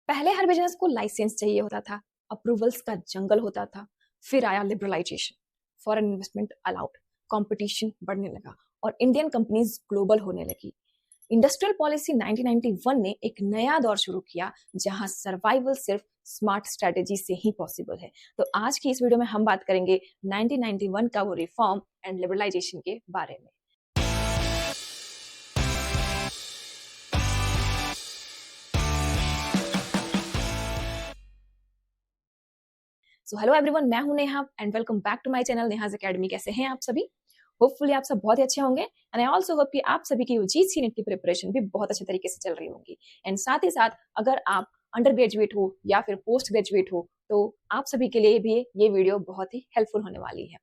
पहले हर बिजनेस को लाइसेंस चाहिए होता था, अप्रूवल्स का जंगल होता था। फिर आया liberalisation, foreign investment allowed, competition बढ़ने लगा और इंडियन कंपनीज ग्लोबल होने लगी। इंडस्ट्रियल पॉलिसी 1991 ने एक नया दौर शुरू किया जहां सर्वाइवल सिर्फ स्मार्ट स्ट्रेटेजी से ही पॉसिबल है। तो आज की इस वीडियो में हम बात करेंगे 1991 का वो रिफॉर्म एंड लिबरलाइजेशन के बारे में। सो हेलो एवरीवन, मैं हूं Neha and welcome back to my channel Neha's academy. कैसे हैं आप सभी? होपफुली आप सब बहुत ही अच्छे होंगे एंड आई आल्सो होप कि आप सभी की यूजीसी नेट की प्रिपरेशन भी बहुत अच्छे तरीके से चल रही होगी। एंड साथ ही साथ अगर आप अंडर ग्रेजुएट हो या फिर पोस्ट ग्रेजुएट हो तो आप सभी के लिए भी ये वीडियो बहुत ही हेल्पफुल होने वाली है।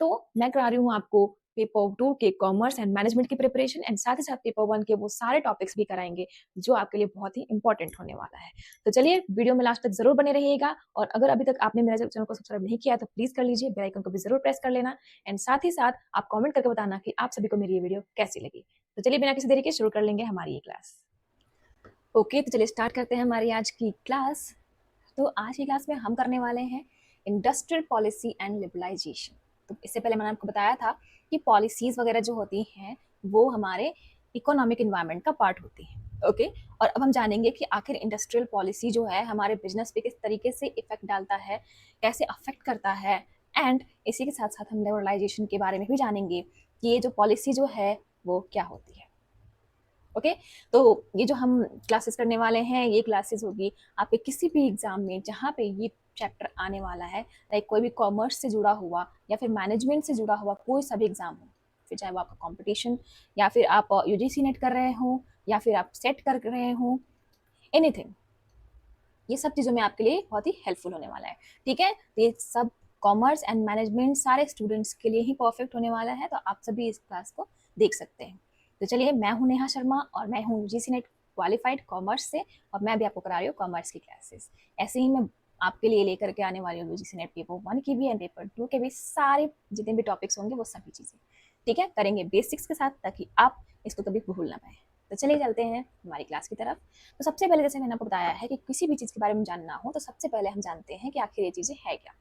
तो मैं करा रही हूँ आपको पेपर 2 के कॉमर्स एंड मैनेजमेंट की प्रिपरेशन एंड साथ ही साथ पेपर 1 के वो सारे टॉपिक्स भी कराएंगे जो आपके लिए बहुत ही इंपॉर्टेंट होने वाला है। तो चलिए वीडियो में लास्ट तक जरूर बने रहिएगा और अगर अभी तक आपने मेरे चैनल को सब्सक्राइब नहीं किया तो प्लीज कर लीजिए, बेल आइकन को भी जरूर प्रेस कर लेना एंड साथ ही साथ आप कमेंट करके बताना कि आप सभी को मेरी ये वीडियो कैसी लगी। तो चलिए बिना किसी देरी के शुरू कर लेंगे हमारी ये क्लास। ओके, तो चलिए स्टार्ट करते हैं हमारी आज की क्लास। तो आज की क्लास में हम करने वाले हैं इंडस्ट्रियल पॉलिसी एंड लिबरलाइजेशन। तो इससे पहले मैंने आपको बताया था कि पॉलिसीज वगैरह जो होती हैं वो हमारे इकोनॉमिक इन्वायरमेंट का पार्ट होती हैं। ओके, और अब हम जानेंगे कि आखिर इंडस्ट्रियल पॉलिसी जो है हमारे बिजनेस पे किस तरीके से इफेक्ट डालता है, कैसे अफेक्ट करता है एंड इसी के साथ साथ हम लिबरलाइजेशन के बारे में भी जानेंगे कि ये जो पॉलिसी जो है वो क्या होती है। ओके, तो ये जो हम क्लासेस करने वाले हैं ये क्लासेस होगी आपके किसी भी एग्जाम में जहाँ पे ये चैप्टर आने वाला है, लाइक कोई भी कॉमर्स से जुड़ा हुआ या फिर मैनेजमेंट से जुड़ा हुआ कोई सा भी एग्जाम हो, फिर चाहे वो आपका कंपटीशन या फिर आप यूजीसी नेट कर रहे हो या फिर आप सेट कर रहे हो, एनीथिंग, ये सब चीज़ों में आपके लिए बहुत ही हेल्पफुल होने वाला है। ठीक है, तो ये सब कॉमर्स एंड मैनेजमेंट सारे स्टूडेंट्स के लिए ही परफेक्ट होने वाला है, तो आप सभी इस क्लास को देख सकते हैं। तो चलिए, मैं हूँ नेहा शर्मा और मैं हूँ यूजीसी नेट क्वालिफाइड कॉमर्स से और मैं भी आपको करा रही हूँ कॉमर्स की क्लासेस। ऐसे ही मैं आपके लिए लेकर के आने वाली हूँ यूजीसी नेट पेपर 1 की भी एंड पेपर 2 के भी सारे जितने भी टॉपिक्स होंगे वो सभी चीज़ें, ठीक है, करेंगे बेसिक्स के साथ ताकि आप इसको कभी भूल ना पाए। तो चलिए चलते हैं हमारी क्लास की तरफ। तो सबसे पहले जैसे मैंने आपको बताया है कि किसी भी चीज़ के बारे में जानना हो तो सबसे पहले हम जानते हैं कि आखिर ये चीज़ें है क्या।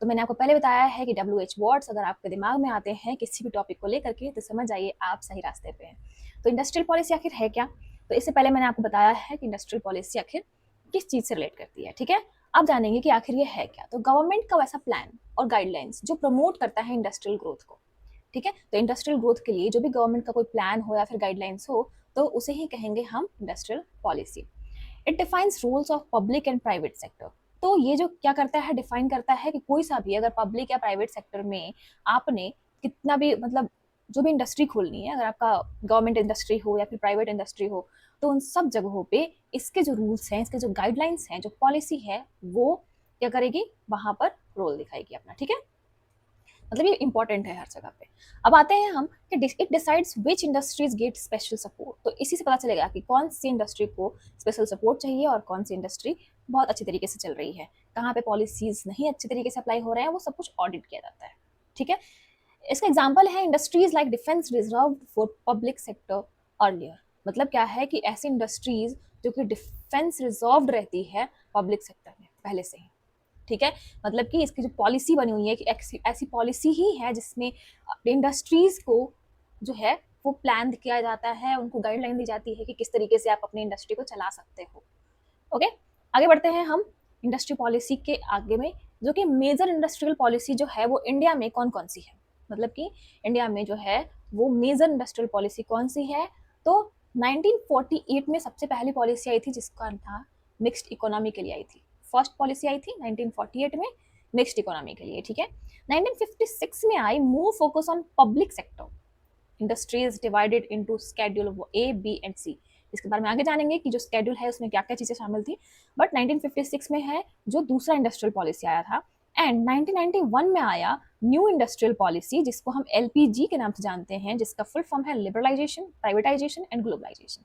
तो मैंने आपको पहले बताया है कि WH वर्ड्स अगर आपके दिमाग में आते हैं किसी भी टॉपिक को लेकर के तो समझ जाइए आप सही रास्ते पे हैं। तो इंडस्ट्रियल पॉलिसी आखिर है क्या? तो इससे पहले मैंने आपको बताया है कि इंडस्ट्रियल पॉलिसी आखिर किस चीज़ से रिलेट करती है। ठीक है, अब जानेंगे कि आखिर ये है क्या। तो गवर्नमेंट का वैसा प्लान और गाइडलाइंस जो प्रमोट करता है इंडस्ट्रियल ग्रोथ को। ठीक है, तो इंडस्ट्रियल ग्रोथ के लिए जो भी गवर्नमेंट का कोई प्लान हो या फिर गाइडलाइंस हो तो उसे ही कहेंगे हम industrial policy. It defines rules of public and private sector. तो ये जो क्या करता है, डिफाइन करता है कि कोई सा भी अगर पब्लिक या प्राइवेट सेक्टर में आपने कितना भी मतलब जो भी इंडस्ट्री खोलनी है, अगर आपका गवर्नमेंट इंडस्ट्री हो या फिर प्राइवेट इंडस्ट्री हो, तो उन सब जगहों पे इसके जो रूल्स हैं, इसके जो गाइडलाइंस हैं, जो पॉलिसी है वो क्या करेगी, वहां पर रोल दिखाएगी अपना। ठीक है, मतलब ये इंपॉर्टेंट है हर जगह पे। अब आते हैं हम कि it decides which industries gate special support. तो इसी से पता चलेगा कि कौन सी इंडस्ट्री को स्पेशल सपोर्ट चाहिए और कौन सी इंडस्ट्री बहुत अच्छी तरीके से चल रही है, कहाँ पे पॉलिसीज नहीं अच्छी तरीके से अप्लाई हो रहे हैं, वो सब कुछ ऑडिट किया जाता है। ठीक है, इसका एग्जाम्पल है industries like defence reserve for public sector earlier. मतलब क्या है कि ऐसी इंडस्ट्रीज जो कि डिफेंस रिजर्व रहती है पब्लिक सेक्टर में पहले से ही। ठीक है, मतलब कि इसकी जो पॉलिसी बनी हुई है कि ऐसी पॉलिसी ही है जिसमें इंडस्ट्रीज को जो है वो प्लान किया जाता है, उनको गाइडलाइन दी जाती है कि किस तरीके से आप अपनी इंडस्ट्री को चला सकते हो। ओके, आगे बढ़ते हैं हम इंडस्ट्री पॉलिसी के आगे में, जो कि मेजर इंडस्ट्रियल पॉलिसी जो है वो इंडिया में कौन कौन सी है। मतलब कि इंडिया में जो है वो मेजर इंडस्ट्रियल पॉलिसी कौन सी है। तो 1948 में सबसे पहली पॉलिसी आई थी जिसका था मिक्स्ड इकोनॉमी के लिए आई थी। फर्स्ट पॉलिसी आई थी 1948 में मिक्स्ड इकोनॉमी के लिए। ठीक है, 1956 में I move focus on public sector, industries divided into schedule A, B and C। इसके बारे में आगे जानेंगे कि जो स्केड्यूल है उसमें क्या क्या चीज़ें शामिल थी। बट 1956 में है जो दूसरा इंडस्ट्रियल पॉलिसी आया था एंड 1991 में आया न्यू इंडस्ट्रियल पॉलिसी जिसको हम LPG के नाम से जानते हैं, जिसका फुल फॉर्म है लिबरलाइजेशन, प्राइवेटाइजेशन एंड ग्लोबलाइजेशन।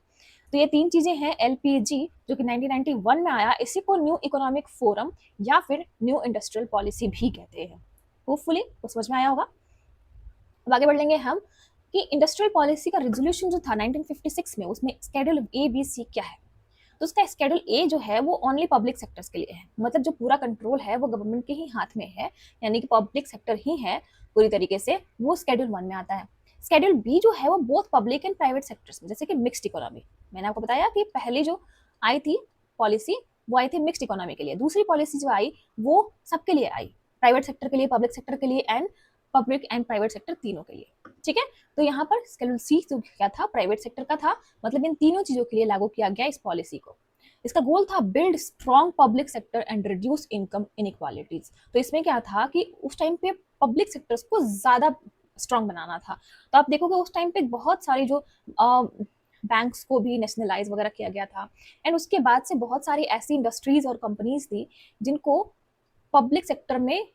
तो ये तीन चीजें हैं LPG जो कि 1991 में आया, इसी को न्यू इकोनॉमिक फोरम या फिर न्यू इंडस्ट्रियल पॉलिसी भी कहते हैं। होपफुली वो समझ में आया होगा। अब आगे बढ़ लेंगे हम कि इंडस्ट्रियल पॉलिसी का रेजोल्यूशन जो था 1956 में, उसमें स्केड्यूल A, B, C क्या है। तो उसका शेड्यूल ए जो है वो ओनली पब्लिक सेक्टर्स के लिए है, मतलब जो पूरा कंट्रोल है वो गवर्नमेंट के ही हाथ में है, यानी कि पब्लिक सेक्टर ही है पूरी तरीके से, वो शेड्यूल 1 में आता है। शेड्यूल बी जो है वो both public and private sectors में, जैसे कि मिक्स्ड इकोनॉमी, मैंने आपको बताया कि पहली जो आई थी पॉलिसी वो आई थी मिक्स्ड इकोनॉमी के लिए, दूसरी पॉलिसी जो आई वो सबके लिए आई, प्राइवेट सेक्टर के लिए, पब्लिक सेक्टर के लिए and public and private sector तीनों के लिए, ठीक है। तो यहाँ पर शेड्यूल सी जो क्या था, प्राइवेट सेक्टर का था, मतलब इन तीनों चीजों के लिए लागू किया गया इस पॉलिसी को। इसका गोल था build strong public sector and reduce income inequalities. तो इसमें क्या था कि उस टाइम पे पब्लिक सेक्टर्स को ज्यादा स्ट्रॉन्ग बनाना था। तो आप देखोगे उस टाइम पे बहुत सारी जो बैंक्स को भी नेशनलाइज वगैरह किया गया था, एंड उसके बाद से बहुत सारी ऐसी इंडस्ट्रीज और कंपनीज थी जिनको पब्लिक सेक्टर में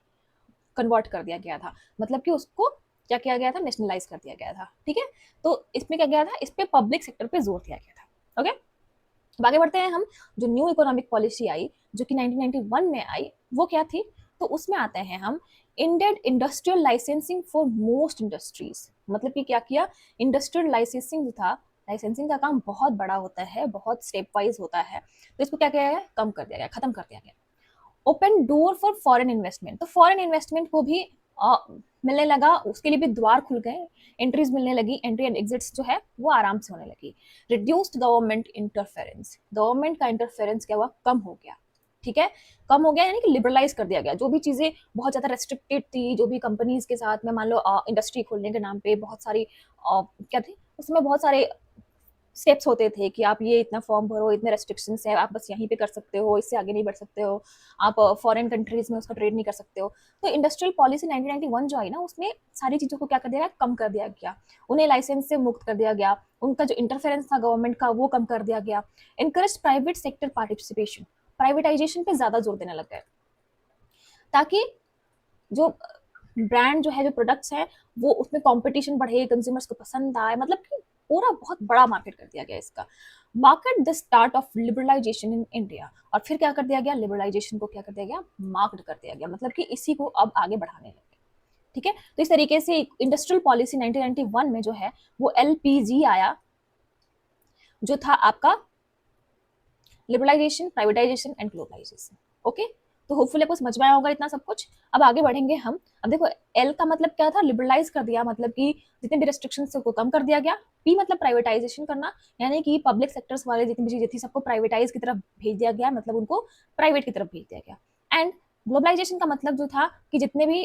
कन्वर्ट कर दिया गया था, मतलब कि उसको क्या किया गया था, नेशनलाइज कर दिया गया था, ठीक है। तो इसमें क्या गया था, इस पे पब्लिक सेक्टर पे जोर दिया गया था। ओके, अब आगे बढ़ते हैं हम। जो न्यू इकोनॉमिक पॉलिसी आई जो कि 1991 में आई, वो क्या थी, तो उसमें आते हैं हम ended industrial licensing for most industries, मतलब कि क्या किया, इंडस्ट्रियल लाइसेंसिंग जो था, लाइसेंसिंग का काम बहुत बड़ा होता है, बहुत स्टेप वाइज होता है, तो इसको क्या किया गया, कम कर दिया गया, खत्म कर दिया गया। Open door for foreign investment, तो फॉरेन इन्वेस्टमेंट को भी मिलने लगा, उसके लिए भी द्वार खुल गए, एंट्रीज मिलने लगी, एंट्री एंड एग्जिट्स जो है वो आराम से होने लगी। रिड्यूस्ड गवर्नमेंट इंटरफेरेंस, गवर्नमेंट का इंटरफेरेंस क्या हुआ, कम हो गया, ठीक है, कम हो गया, यानी कि लिबरलाइज कर दिया गया। जो भी चीजें बहुत ज्यादा रेस्ट्रिक्टेड थी, जो भी कंपनीज के साथ में मान लो इंडस्ट्री खोलने के नाम पे बहुत सारी क्या थी, उसमें बहुत सारे स्टेप्स होते थे कि आप ये इतना फॉर्म भरो, इतने रेस्ट्रिक्शंस है, आप बस यहीं पे कर सकते हो, इससे आगे नहीं बढ़ सकते हो, आप फॉरेन कंट्रीज में उसका ट्रेड नहीं कर सकते हो। तो इंडस्ट्रियल पॉलिसी 1991 जो आई ना, उसमें सारी चीजों को क्या कर दिया गया, कम कर दिया गया, उन्हें लाइसेंस से मुक्त कर दिया गया, उनका जो इंटरफेरेंस था गवर्नमेंट का वो कम कर दिया गया। Encourage private sector participation, privatisation पे ज्यादा जोर देने लग गए, ताकि जो ब्रांड जो है, जो प्रोडक्ट्स हैं, वो उसमें कंपटीशन बढ़े, कंज्यूमर्स को पसंद आए, मतलब कि पूरा बहुत बड़ा मार्केट कर दिया गया इसका। Market the start of liberalisation in India, और फिर क्या कर दिया गया, लिबरलाइजेशन को क्या कर दिया गया, मार्क्ड कर दिया गया, मतलब कि इसी को अब आगे बढ़ाने लगे, ठीक है। तो इस तरीके से इंडस्ट्रियल पॉलिसी 1991 में जो है वो एलपीजी आया, जो था आपका liberalisation, privatisation and globalisation. Okay, तो होपफुली आपको समझ में आया होगा इतना सब कुछ। अब आगे बढ़ेंगे हम। अब देखो एल का मतलब क्या था, लिबरलाइज कर दिया, मतलब कि जितने भी रेस्ट्रिक्शंस को कम कर दिया गया। पी मतलब प्राइवेटाइजेशन करना, यानी कि पब्लिक सेक्टर्स वाले जितनी भी चीजें थी सबको प्राइवेटाइज की तरफ भेज दिया गया, मतलब उनको प्राइवेट की तरफ भेज दिया गया। एंड ग्लोबलाइजेशन का मतलब जो था कि जितने भी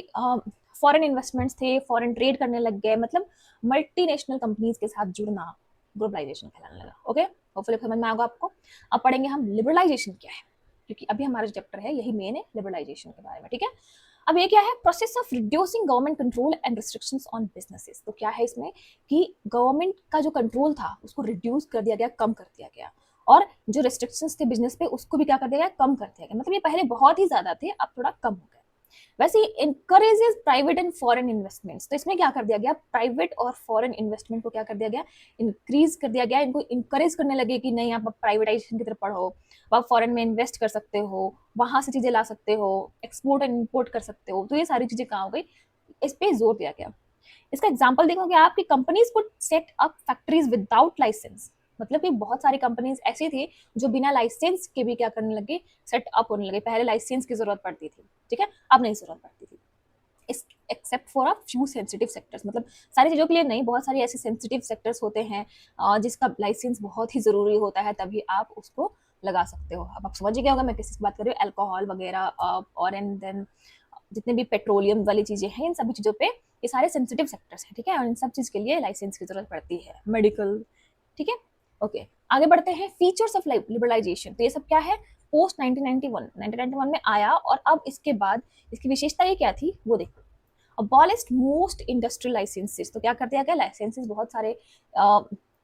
फॉरेन इन्वेस्टमेंट्स थे, फॉरेन ट्रेड करने लग गए, मतलब मल्टीनेशनल कंपनीज के साथ जुड़ना ग्लोबलाइजेशन कहलाने लगा। ओके, होपफुली समझ में आएगा आपको। अब पढ़ेंगे हम लिबरलाइजेशन क्या है, क्योंकि अभी हमारा जो चैप्टर है यही मेन है लिबरलाइजेशन के बारे में, ठीक है। अब ये क्या है, process of reducing government control and restrictions on businesses. तो क्या है इसमें कि गवर्नमेंट का जो कंट्रोल था उसको रिड्यूस कर दिया गया, कम कर दिया गया, और जो रिस्ट्रिक्शंस थे बिजनेस पे उसको भी क्या कर दिया गया, कम कर दिया गया। मतलब ये पहले बहुत ही ज्यादा थे, अब थोड़ा कम हो गए। वैसे ही encourages private and foreign investments, तो इसमें क्या कर दिया गया, प्राइवेट और फॉरेन इन्वेस्टमेंट को क्या कर दिया गया, इंक्रीज कर दिया गया, इनको इंकरेज करने लगे कि नहीं आप प्राइवेटाइजेशन की तरफ पढ़ो, आप फॉरेन में इन्वेस्ट कर सकते हो, वहां से चीजें ला सकते हो, एक्सपोर्ट एंड इम्पोर्ट कर सकते हो। तो ये सारी चीजें कहाँ हो गई, इस पे जोर दिया गया। इसका एग्जाम्पल देखोगे आपकी companies could set up factories without licence, मतलब कि बहुत सारी कंपनीज ऐसी थी जो बिना लाइसेंस के भी क्या करने लगे, सेट अप होने लगे। पहले लाइसेंस की जरूरत पड़ती थी, ठीक है, अब नहीं जरूरत पड़ती थी, except for a few sensitive sectors, मतलब सारी चीजों के लिए नहीं, बहुत सारी ऐसे सेंसिटिव सेक्टर्स होते हैं जिसका लाइसेंस बहुत ही जरूरी होता है, तभी आप उसको लगा सकते हो। अब आप समझ गए होगा मैं किस बात कर रही हूँ, अल्कोहल वगैरह और एंड देन जितने भी पेट्रोलियम वाली चीजें हैं, इन सभी चीजों पे ये सारे सेंसिटिव सेक्टर्स हैं, ठीक है, और इन सब चीज के लिए लाइसेंस की जरूरत पड़ती है, मेडिकल, ठीक है। ओके, आगे बढ़ते हैं, फीचर्स ऑफ लिबरलाइजेशन। तो ये सब क्या है, पोस्ट 1991 में आया, और अब इसके बाद इसकी विशेषता ये क्या थी वो देखो। अबॉलिश्ड मोस्ट इंडस्ट्रियल लाइसेंसेस, तो क्या कर दिया गया, लाइसेंसेस बहुत सारे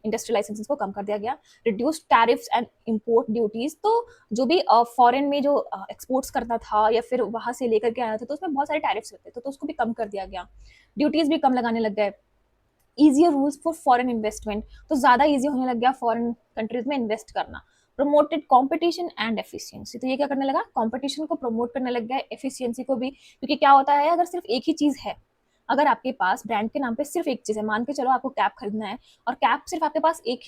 इंडस्ट्रियल लाइसेंसेस को कम कर दिया गया। Reduced tariffs and import duties, तो जो भी फॉरेन में जो एक्सपोर्ट्स करता था या फिर वहां से लेकर के आया था, तो उसमें बहुत सारे टैरिफ्स होते थे, तो उसको भी कम कर दिया गया, ड्यूटीज भी कम लगाने लग गए। Easier rules for foreign investment, तो ज्यादा ईजी होने लग गया फॉरेन कंट्रीज में इन्वेस्ट करना। प्रमोटेड कंपटीशन एंड एफिशिएंसी, तो ये क्या करने लगा, कंपटीशन को प्रमोट करने लग गया, एफिशिएंसी को भी, क्योंकि क्या होता है अगर सिर्फ एक ही चीज है, अगर आपके पास ब्रांड के नाम पे सिर्फ एक चीज है, मान के चलो आपको कैप खरीदना है और कैप सिर्फ आपके पास एक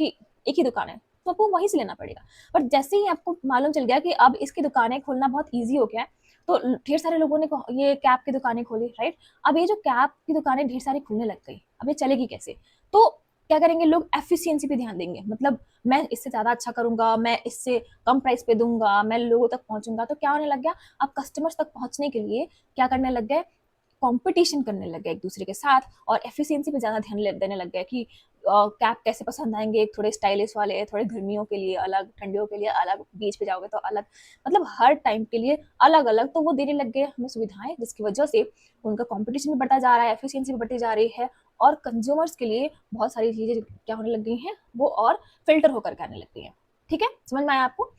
ही दुकान है, तो आपको वहीं से लेना पड़ेगा। बट जैसे ही आपको मालूम चल गया कि अब इसकी दुकानें खोलना बहुत ईजी हो गया है, तो ढेर सारे लोगों ने ये कैब की दुकानें खोली, राइट। अब ये जो कैब की दुकानें ढेर सारी खुलने लग गई, अब ये चलेगी कैसे? तो क्या करेंगे लोग, एफिशिएंसी पे ध्यान देंगे, मतलब मैं इससे ज़्यादा अच्छा करूंगा, मैं इससे कम प्राइस पे दूंगा, मैं लोगों तक पहुंचूंगा। तो क्या होने लग गया, अब कस्टमर्स तक पहुंचने के लिए क्या करने लग गए, कंपटीशन करने लग गए एक दूसरे के साथ, और एफिशिएंसी पे ज़्यादा ध्यान देने लग गए कि कैप कैसे पसंद आएंगे, थोड़े स्टाइलिश वाले, थोड़े गर्मियों के लिए अलग, ठंडियों के लिए अलग, बीच पे जाओगे तो अलग, मतलब हर टाइम के लिए अलग अलग। तो वो देने लग गए हमें सुविधाएं, जिसकी वजह से उनका कंपटीशन भी बढ़ता जा रहा है, एफिशिएंसी भी बढ़ती जा रही है, और कंज्यूमर्स के लिए बहुत सारी चीज़ें क्या होने लग गई हैं, वो और फिल्टर होकर के आने लग गई हैं। ठीक है, समझ में आया आपको?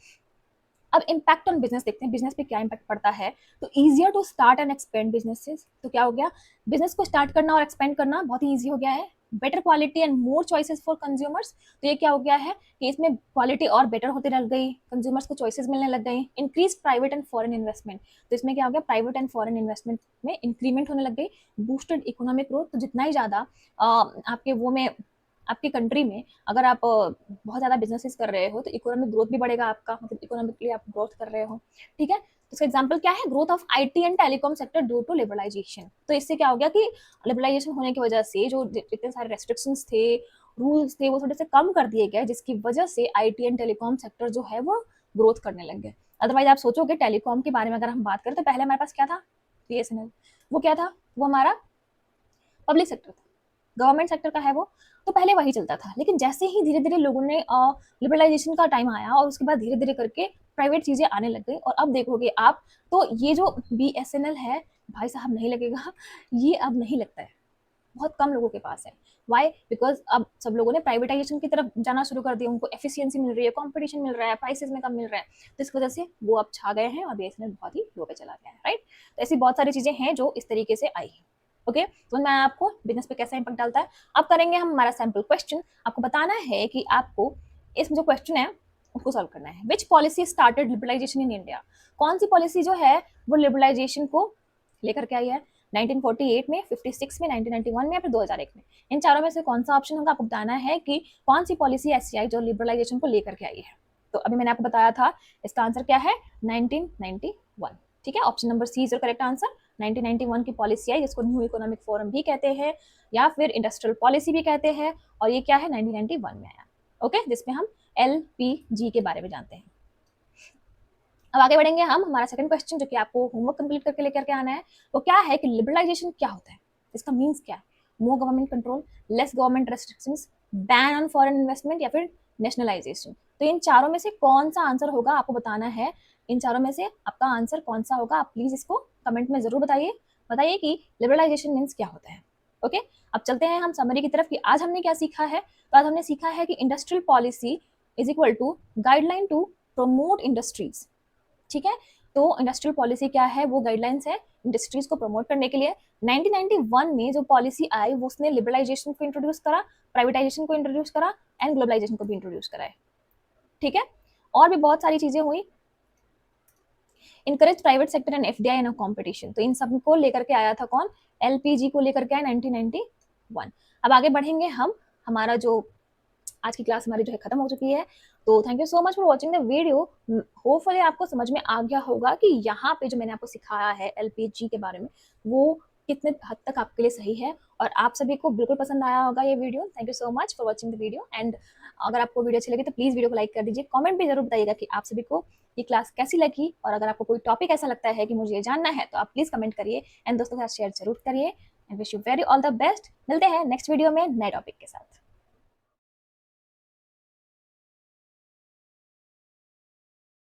अब इम्पैक्ट ऑन बिजनेस देखते हैं, बिजनेस पे क्या इम्पैक्ट पड़ता है। तो easier to start and expand businesses, तो क्या हो गया, बिजनेस को स्टार्ट करना और एक्सपेंड करना बहुत ही ईजी हो गया है। Better quality and more choices for consumers, तो ये क्या हो गया है कि इसमें क्वालिटी और बेटर होती लग गई, कंज्यूमर्स को चॉइसेस मिलने लग गई। Increase private and foreign investment, तो इसमें क्या हो गया, प्राइवेट एंड फॉरेन इन्वेस्टमेंट में इंक्रीमेंट होने लग गई। बूस्टेड इकोनॉमिक ग्रोथ, तो जितना ही ज़्यादा आपके वो में, आपकी कंट्री में अगर आप बहुत ज़्यादा बिजनेसेस कर रहे हो तो इकोनॉमिक ग्रोथ भी बढ़ेगा आपका, मतलब इकोनॉमिकली आप ग्रोथ कर रहे हो। ठीक है, तो इसका एग्जांपल क्या है, growth of IT and telecom sector due to liberalisation. तो इससे क्या हो गया कि लिबरलाइजेशन होने की वजह से जो जितने सारे रेस्ट्रिक्शंस थे, रूल्स थे, वो थोड़े से कम कर दिए गए, जिसकी वजह से आईटी एंड टेलीकॉम सेक्टर जो है वो ग्रोथ करने लग गए। अदरवाइज आप सोचोगे टेलीकॉम के बारे में अगर हम बात करें तो पहले हमारे पास क्या था, बीएसएनएल। वो क्या था, वो हमारा पब्लिक सेक्टर था, गवर्नमेंट सेक्टर का है वो, तो पहले वही चलता था। लेकिन जैसे ही धीरे धीरे लोगों ने लिबरलाइजेशन का टाइम आया, और उसके बाद धीरे धीरे करके प्राइवेट चीज़ें आने लग गई, और अब देखोगे आप तो ये जो बीएसएनएल है, भाई साहब नहीं लगेगा, ये अब नहीं लगता है, बहुत कम लोगों के पास है। वाई, बिकॉज अब सब लोगों ने प्राइवेटाइजेशन की तरफ जाना शुरू कर दिया, उनको एफिशिएंसी मिल रही है, कंपटीशन मिल रहा है, प्राइसेस में कम मिल रहा है, तो इस वजह से वो अब छा गए हैं और बीएसएनएल बहुत ही लो पे चला गया है, राइट। तो ऐसी बहुत सारी चीज़ें हैं जो इस तरीके से आई है। ओके, तो मैं आपको बिजनेस पे कैसा इंपैक्ट डालता है। अब करेंगे हम हमारा सैम्पल क्वेश्चन। आपको बताना है कि आपको इसमें जो क्वेश्चन है उसको सॉल्व करना है। Which policy started liberalisation in India, कौन सी पॉलिसी जो है वो लिबरलाइजेशन को लेकर के आई है, 1948 में, 56 में, 1991 में या फिर 2001 में। इन चारों में से कौन सा ऑप्शन होगा, आपको बताना है कि कौन सी पॉलिसी ऐसी आई जो लिबरलाइजेशन को लेकर के आई है। तो अभी मैंने आपको बताया था इसका आंसर क्या है, 1991। ठीक है, option number C is your correct answer. 1991 की पॉलिसी आई, जिसको न्यू इकोनॉमिक फोरम भी कहते हैं या फिर इंडस्ट्रियल पॉलिसी भी कहते हैं, और ये क्या है, 1991 में आया। ओके, जिसमें हम एलपीजी के बारे में जानते हैं। अब आगे बढ़ेंगे हम, हमारा सेकंड क्वेश्चन जो कि आपको होमवर्क कंप्लीट करके लेकर के आना है, वो क्या है कि लिबरलाइजेशन क्या होता है, इसका मीन्स क्या है। More government control, less government restrictions, ban on foreign investment या फिर नेशनलाइजेशन। तो इन चारों में से कौन सा आंसर होगा, आपको बताना है। इन चारों में से आपका आंसर कौन सा होगा, आप प्लीज इसको कमेंट में जरूर बताइए। बताइए कि लिबरलाइजेशन मीन्स क्या होता है। ओके, अब चलते हैं हम समरी की तरफ कि आज हमने क्या सीखा है। तो आज हमने सीखा है कि industrial policy is equal to guideline to promote industries. ठीक है, तो इंडस्ट्रियल पॉलिसी क्या है, वो गाइडलाइंस है इंडस्ट्रीज को प्रमोट करने के लिए। 1991 में जो पॉलिसी आई वो उसने लिबरलाइजेशन को इंट्रोड्यूस करा, प्राइवेटाइजेशन को इंट्रोड्यूस करा एंड ग्लोबलाइजेशन को भी इंट्रोड्यूस करा है। ठीक है, और भी बहुत सारी चीजें हुई। Encourage private sector and FDI in competition, तो इन सब को लेकर के आया था कौन, एलपीजी को लेकर के आया 1991। अब आगे बढ़ेंगे हम, हमारा जो आज की क्लास हमारी जो है खत्म हो चुकी है। तो thank you so much for watching the video. Hopefully आपको समझ में आ गया होगा कि यहाँ पे जो मैंने आपको सिखाया है एलपीजी के बारे में, वो कितने हद तक आपके लिए सही है, और आप सभी को बिल्कुल पसंद आया होगा ये video. Thank you so much for watching the video, and अगर आपको वीडियो अच्छी लगी तो प्लीज़ वीडियो को लाइक कर दीजिए। कमेंट भी जरूर बताइएगा कि आप सभी को ये क्लास कैसी लगी, और अगर आपको कोई टॉपिक ऐसा लगता है कि मुझे ये जानना है तो आप प्लीज़ कमेंट करिए एंड दोस्तों के साथ शेयर जरूर करिए। And wish you very all the best. मिलते हैं नेक्स्ट वीडियो में नए टॉपिक के साथ।